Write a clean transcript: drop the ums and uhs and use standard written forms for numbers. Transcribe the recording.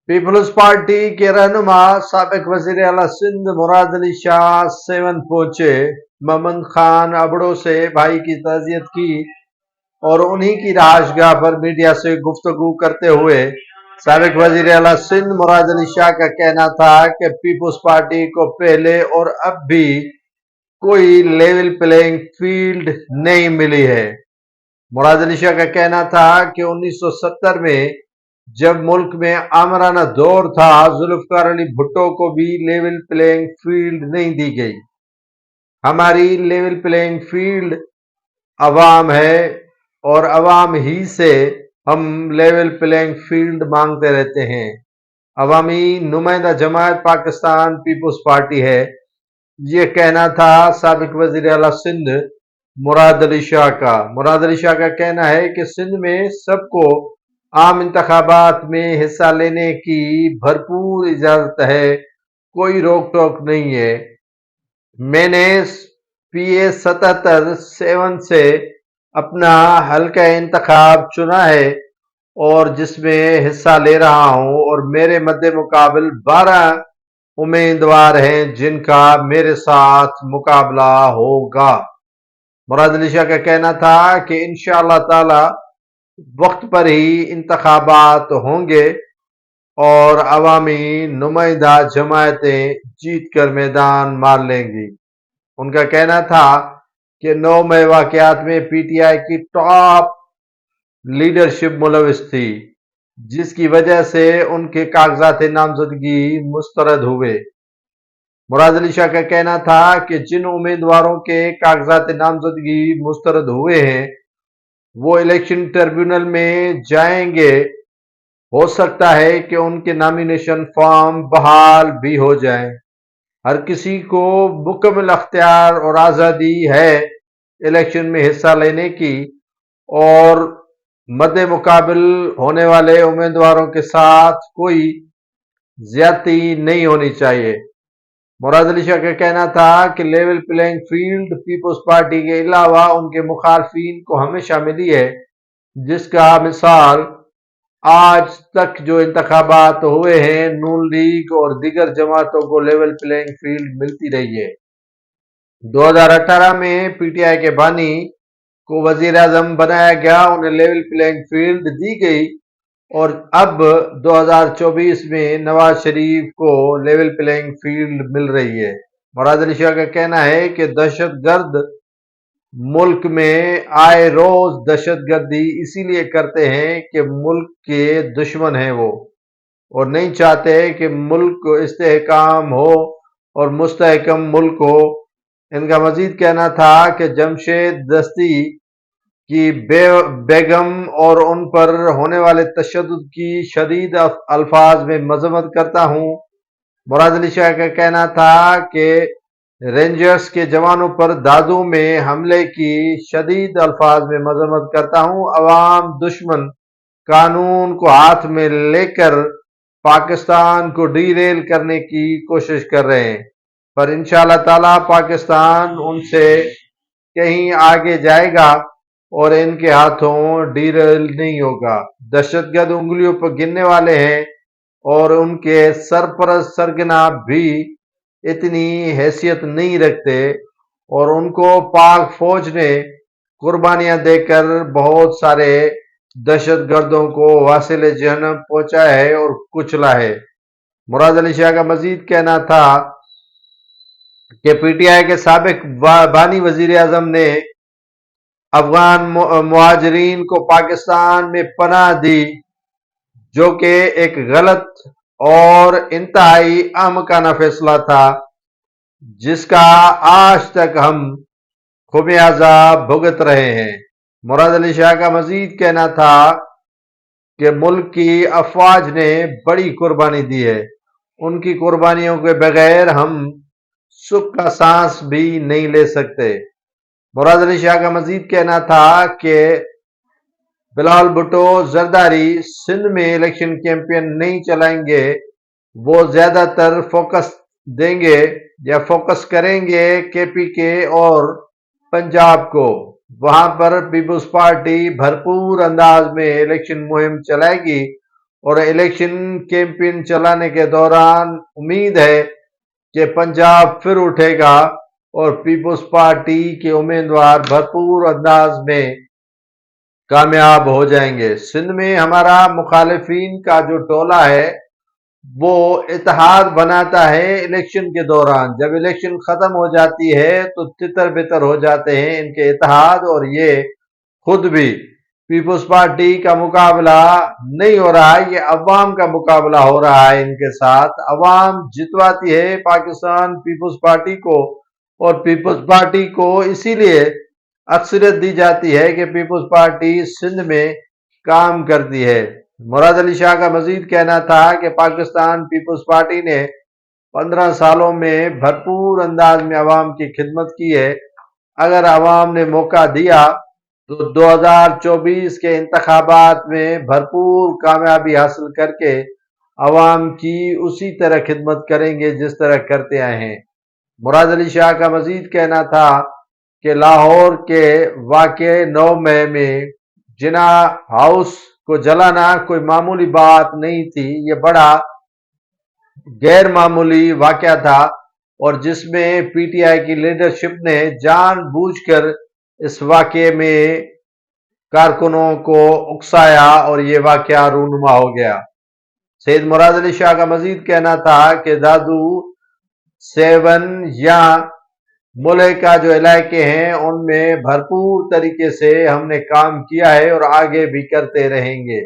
Peoples Party के रहनुमा साबिक वजीर आला सिंध मुराद अली शाह सेवन पहुंचे। मोहम्मद खान अबड़ो से भाई की ताज़ियत की और उन्हीं की रहायशगाह पर मीडिया से गुफ्तगू करते हुए साबिक वजीर आला सिंध मुराद अली शाह का कहना था कि पीपल्स पार्टी को पहले और अब भी कोई लेवल प्लेइंग फील्ड नहीं मिली है। मुराद अली शाह का कहना था कि 1970 में जब मुल्क में आमराना दौर था, जुल्फकार अली भुट्टो को भी लेवल प्लेइंग फील्ड नहीं दी गई। हमारी लेवल प्लेइंग फील्ड अवाम है और अवाम ही से हम लेवल प्लेइंग फील्ड मांगते रहते हैं। अवामी नुमाइंदा जमात पाकिस्तान पीपल्स पार्टी है, ये कहना था साबिक वजीर आला सिंध मुराद अली शाह का। मुराद अली शाह का कहना है कि सिंध में सबको आम इंतखाबात में हिस्सा लेने की भरपूर इजाजत है, कोई रोक टोक नहीं है। मैंने PA 77 से अपना हल्का इंतखाब चुना है और जिसमें हिस्सा ले रहा हूं और मेरे मद्दे मुकाबल 12 उम्मीदवार हैं जिनका मेरे साथ मुकाबला होगा। मुराद अली शाह का कहना था कि इंशाअल्लाह ताला वक्त पर ही इंतखाबात होंगे और अवामी नुमाइंदा जमायतें जीत कर मैदान मार लेंगी। उनका कहना था कि 9 मई वाकयात में PTI की टॉप लीडरशिप मुलविस थी, जिसकी वजह से उनके कागजात नामजदगी मुस्तरद हुए। मुराद अली शाह का कहना था कि जिन उम्मीदवारों के कागजात नामजदगी मुस्तरद हुए हैं वो इलेक्शन ट्रिब्यूनल में जाएंगे। हो सकता है कि उनके नॉमिनेशन फॉर्म बहाल भी हो जाएं। हर किसी को मुकम्मल अख्तियार और आज़ादी है इलेक्शन में हिस्सा लेने की और मद्दे मुकाबिल होने वाले उम्मीदवारों के साथ कोई ज्यादती नहीं होनी चाहिए। मुराद अली शाह का कहना था कि level playing field Peoples Party के अलावा उनके मुखालफिन को हमेशा मिली है, जिसका मिसाल आज तक जो इंतखाबात हुए हैं नून लीग और दीगर जमातों को लेवल प्लेइंग फील्ड मिलती रही है। 2018 में PTI के बानी को वजीर आजम बनाया गया, उन्हें लेवल प्लेइंग फील्ड दी गई और अब 2024 में नवाज शरीफ को लेवल प्लेइंग फील्ड मिल रही है। मुराद अली शाह का कहना है कि दहशतगर्द मुल्क में आए रोज दहशतगर्दी इसीलिए करते हैं कि मुल्क के दुश्मन हैं वो और नहीं चाहते कि मुल्क इस्तेहकाम हो और मुस्तहकम मुल्क हो। इनका मजीद कहना था कि जमशेद दस्ती की बेगम और उन पर होने वाले तशद्दुद की शदीद अल्फाज में मजम्मत करता हूँ। मुराद अली शाह का कहना था कि रेंजर्स के जवानों पर दादू में हमले की शदीद अल्फाज में मजम्मत करता हूँ। अवाम दुश्मन कानून को हाथ में लेकर पाकिस्तान को डीरेल करने की कोशिश कर रहे हैं, पर इंशाअल्लाह ताला पाकिस्तान उनसे कहीं आगे जाएगा और इनके हाथों डीरेल नहीं होगा। दहशतगर्द उंगलियों पर गिनने वाले हैं और उनके सरपरस्त सरगना भी इतनी हैसियत नहीं रखते और उनको पाक फौज ने कुर्बानियां देकर बहुत सारे दहशतगर्दों को वासिल जहन्नम पहुंचाया है और कुचला है। मुराद अली शाह का मजीद कहना था कि PTI के साबिक बानी वजीर आजम ने अफगान मुहाजिरीन को पाकिस्तान में पनाह दी, जो कि एक गलत और इंतहाई अहमकाना फैसला था, जिसका आज तक हम खुमियाजा भुगत रहे हैं। मुराद अली शाह का मजीद कहना था कि मुल्क की अफवाज ने बड़ी कुर्बानी दी है, उनकी कुर्बानियों के बगैर हम सुख का सांस भी नहीं ले सकते। मुराद अली शाह का मजीद कहना था कि बिलावल भुट्टो जरदारी सिंध में इलेक्शन कैंपेन नहीं चलाएंगे, वो ज्यादातर फोकस देंगे या फोकस करेंगे KPK और पंजाब को। वहां पर पीपल्स पार्टी भरपूर अंदाज में इलेक्शन मुहिम चलाएगी اور الیکشن کیمپین چلانے کے دوران امید ہے کہ پنجاب پھر اٹھے گا اور پیپلز پارٹی کے امیدوار بھرپور انداز میں کامیاب ہو جائیں گے۔ سندھ میں ہمارا مخالفین کا جو ٹولہ ہے وہ اتحاد بناتا ہے الیکشن کے دوران، جب الیکشن ختم ہو جاتی ہے تو تتر بتر ہو جاتے ہیں ان کے اتحاد، اور یہ خود بھی پیپلز پارٹی کا مقابلہ نہیں ہو رہا ہے، یہ عوام کا مقابلہ ہو رہا ہے ان کے ساتھ۔ عوام جتواتی ہے پاکستان پیپلز پارٹی کو، اور پیپلز پارٹی کو اسی لیے اکثریت دی جاتی ہے کہ پیپلز پارٹی سندھ میں کام کرتی ہے۔ مراد علی شاہ کا مزید کہنا تھا کہ پاکستان پیپلز پارٹی نے 15 سالوں میں بھرپور انداز میں عوام کی خدمت کی ہے۔ اگر عوام نے موقع دیا تو 2024 کے انتخابات میں بھرپور کامیابی حاصل کر کے عوام کی اسی طرح خدمت کریں گے جس طرح کرتے آئے ہیں۔ مراد علی شاہ کا مزید کہنا تھا کہ لاہور کے واقع 9 مئی میں جناح ہاؤس کو جلانا کوئی معمولی بات نہیں تھی، یہ بڑا غیر معمولی واقعہ تھا، اور جس میں پی ٹی آئی کی لیڈرشپ نے جان بوجھ کر اس واقعے میں کارکنوں کو اکسایا اور یہ واقعہ رونما ہو گیا۔ سید مراد علی شاہ کا مزید کہنا تھا کہ دادو 7 یا ملک کا جو علاقے ہیں ان میں بھرپور طریقے سے ہم نے کام کیا ہے اور آگے بھی کرتے رہیں گے۔